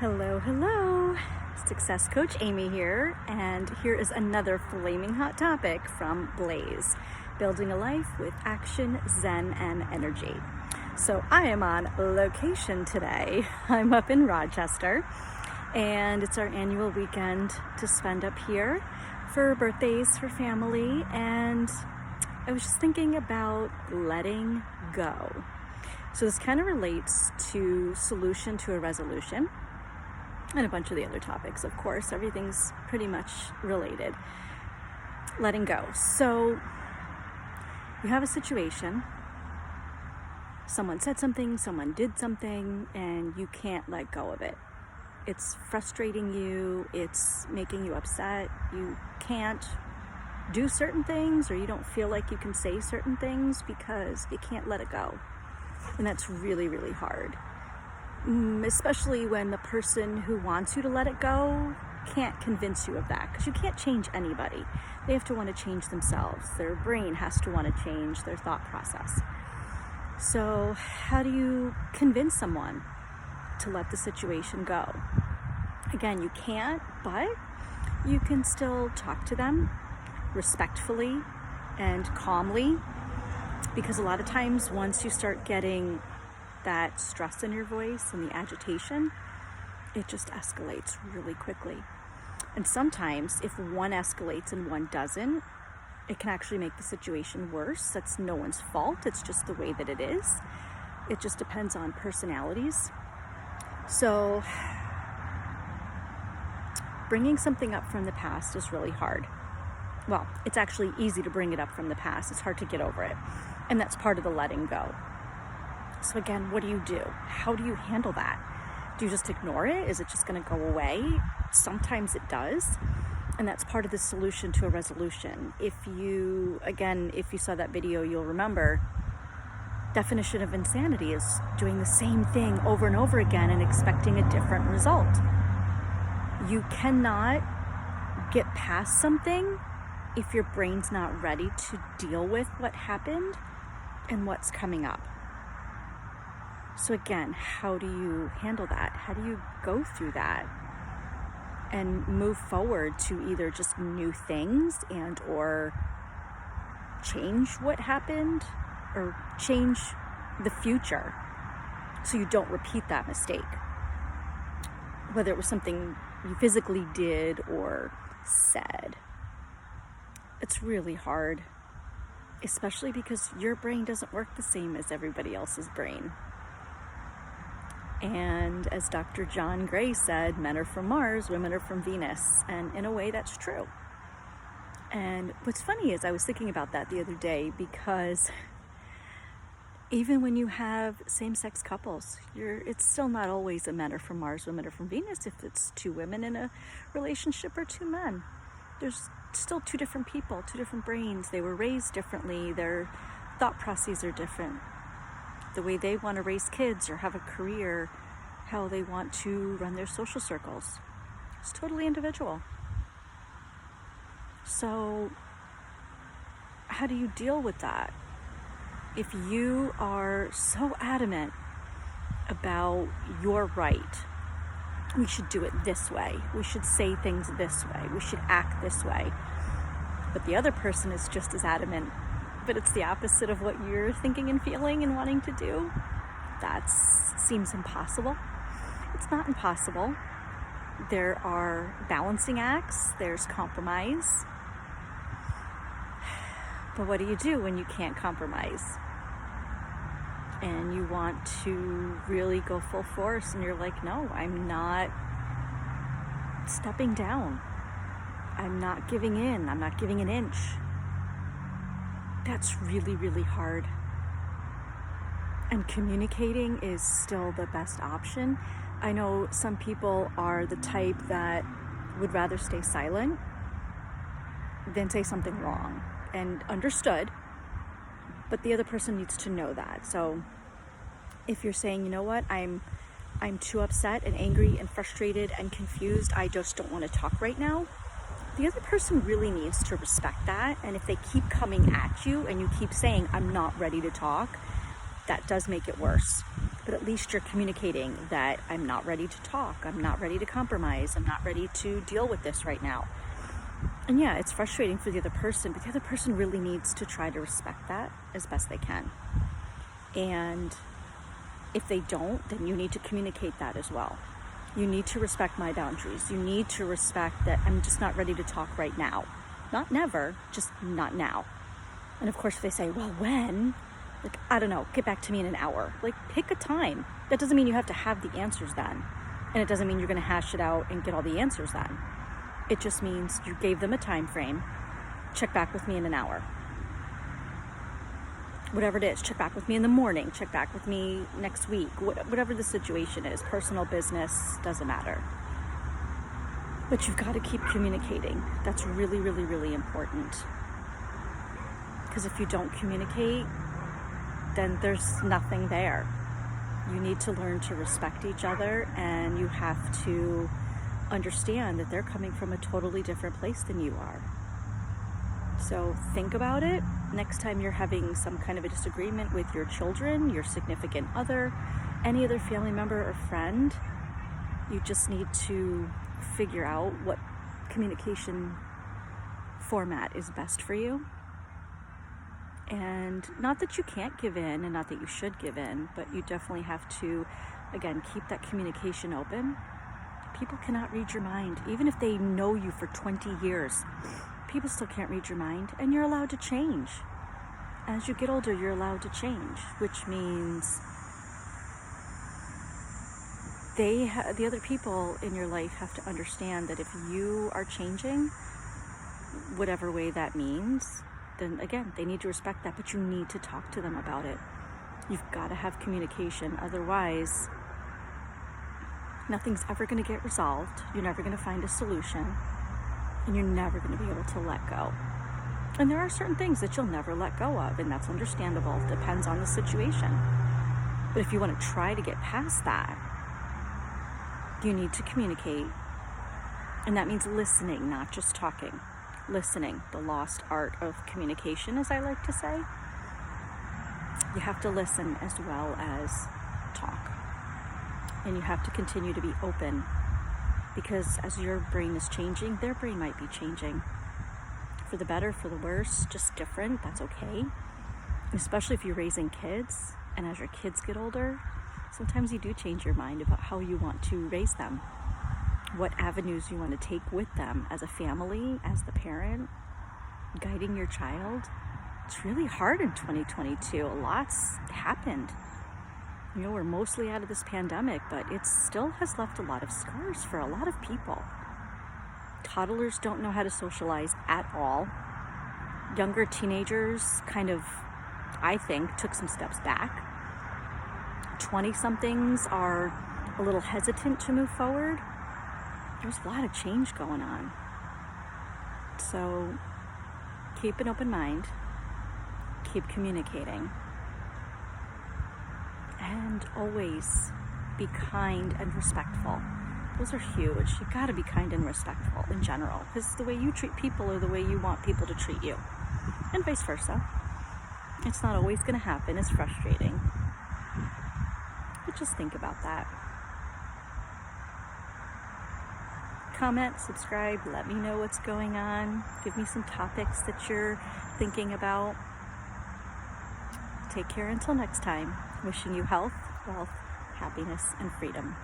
Hello, hello. Success Coach Amy here, and here is another flaming hot topic from Blaze, building a life with action, zen, and energy. So I am on location today. I'm up in Rochester, and it's our annual weekend to spend up here for birthdays, for family, and I was just thinking about letting go. So this kind of relates to solution to a resolution and a bunch of the other topics, of course. Everything's pretty much related. Letting go. So you have a situation, someone said something, someone did something, and you can't let go of it. It's frustrating you, it's making you upset, you can't do certain things, or you don't feel like you can say certain things because you can't let it go. And that's really, really hard. Especially when the person who wants you to let it go can't convince you of that, because you can't change anybody. They have to want to change themselves. Their brain has to want to change their thought process. So how do you convince someone to let the situation go? Again, you can't, but you can still talk to them respectfully and calmly, because a lot of times once you start getting that stress in your voice and the agitation, it just escalates really quickly. And sometimes if one escalates and one doesn't, it can actually make the situation worse. That's no one's fault. It's just the way that it is. It just depends on personalities. So bringing something up from the past is really hard. Well, it's actually easy to bring it up from the past. It's hard to get over it. And that's part of the letting go. So again, what do? How do you handle that? Do you just ignore it? Is it just going to go away? Sometimes it does. And that's part of the solution to a resolution. If you saw that video, you'll remember definition of insanity is doing the same thing over and over again and expecting a different result. You cannot get past something if your brain's not ready to deal with what happened and what's coming up. So again, how do you handle that? How do you go through that and move forward to either just new things and or change what happened or change the future so you don't repeat that mistake? Whether it was something you physically did or said. It's really hard, especially because your brain doesn't work the same as everybody else's brain. And as Dr. John Gray said, men are from Mars, women are from Venus. And in a way, that's true. And what's funny is I was thinking about that the other day, because even when you have same-sex couples, it's still not always a men are from Mars, women are from Venus. If it's two women in a relationship or two men, there's still two different people, two different brains. They were raised differently. Their thought processes are different. The way they want to raise kids or have a career, how they want to run their social circles. It's totally individual. So how do you deal with that? If you are so adamant about you're right, we should do it this way, we should say things this way, we should act this way, but the other person is just as adamant, but it's the opposite of what you're thinking and feeling and wanting to do, that seems impossible. It's not impossible. There are balancing acts, there's compromise. But what do you do when you can't compromise? And you want to really go full force and you're like, no, I'm not stepping down. I'm not giving in. I'm not giving an inch. That's really, really hard. And communicating is still the best option. I know some people are the type that would rather stay silent than say something wrong. And understood, but the other person needs to know that. So if you're saying, you know what, I'm too upset and angry and frustrated and confused, I just don't want to talk right now, the other person really needs to respect that. And if they keep coming at you and you keep saying, I'm not ready to talk, that does make it worse. but at least you're communicating that I'm not ready to talk, I'm not ready to compromise, I'm not ready to deal with this right now. And yeah, it's frustrating for the other person, but the other person really needs to try to respect that as best they can. And if they don't, then you need to communicate that as well. You need to respect my boundaries. You need to respect that I'm just not ready to talk right now. Not never, just not now. And of course, if they say, well, when? Like, I don't know, get back to me in an hour. Like, pick a time. That doesn't mean you have to have the answers then. And it doesn't mean you're going to hash it out and get all the answers then. It just means you gave them a time frame. Check back with me in an hour. Whatever it is, check back with me in the morning. Check back with me next week. Whatever the situation is, personal, business, doesn't matter. But you've got to keep communicating. That's really, really, really important. Because if you don't communicate, then there's nothing there. You need to learn to respect each other, and you have to understand that they're coming from a totally different place than you are. So think about it. Next time you're having some kind of a disagreement with your children, your significant other, any other family member or friend, you just need to figure out what communication format is best for you. And not that you can't give in and not that you should give in, but you definitely have to, again, keep that communication open. People cannot read your mind. Even if they know you for 20 years, people still can't read your mind, and you're allowed to change. As you get older, you're allowed to change, which means the other people in your life have to understand that if you are changing, whatever way that means, then again, they need to respect that, but you need to talk to them about it. You've got to have communication. Otherwise, nothing's ever going to get resolved. You're never going to find a solution, and you're never going to be able to let go. And there are certain things that you'll never let go of, and that's understandable. It depends on the situation. But if you want to try to get past that, you need to communicate. And that means listening, not just talking. Listening, the lost art of communication, as I like to say. You have to listen as well as talk. And you have to continue to be open, because as your brain is changing, their brain might be changing. For the better, for the worse, just different, that's okay. And especially if you're raising kids, and as your kids get older, sometimes you do change your mind about how you want to raise them, what avenues you want to take with them as a family, as the parent, guiding your child. It's really hard in 2022. A lot's happened. You know, we're mostly out of this pandemic, but it still has left a lot of scars for a lot of people. Toddlers don't know how to socialize at all. Younger teenagers kind of, I think, took some steps back. 20-somethings are a little hesitant to move forward. There's a lot of change going on. So keep an open mind, keep communicating, and always be kind and respectful. Those are huge. You gotta be kind and respectful in general, because the way you treat people or the way you want people to treat you, and vice versa. It's not always gonna happen. It's frustrating. But just think about that. Comment, subscribe, let me know what's going on. Give me some topics that you're thinking about. Take care until next time. Wishing you health, wealth, happiness, and freedom.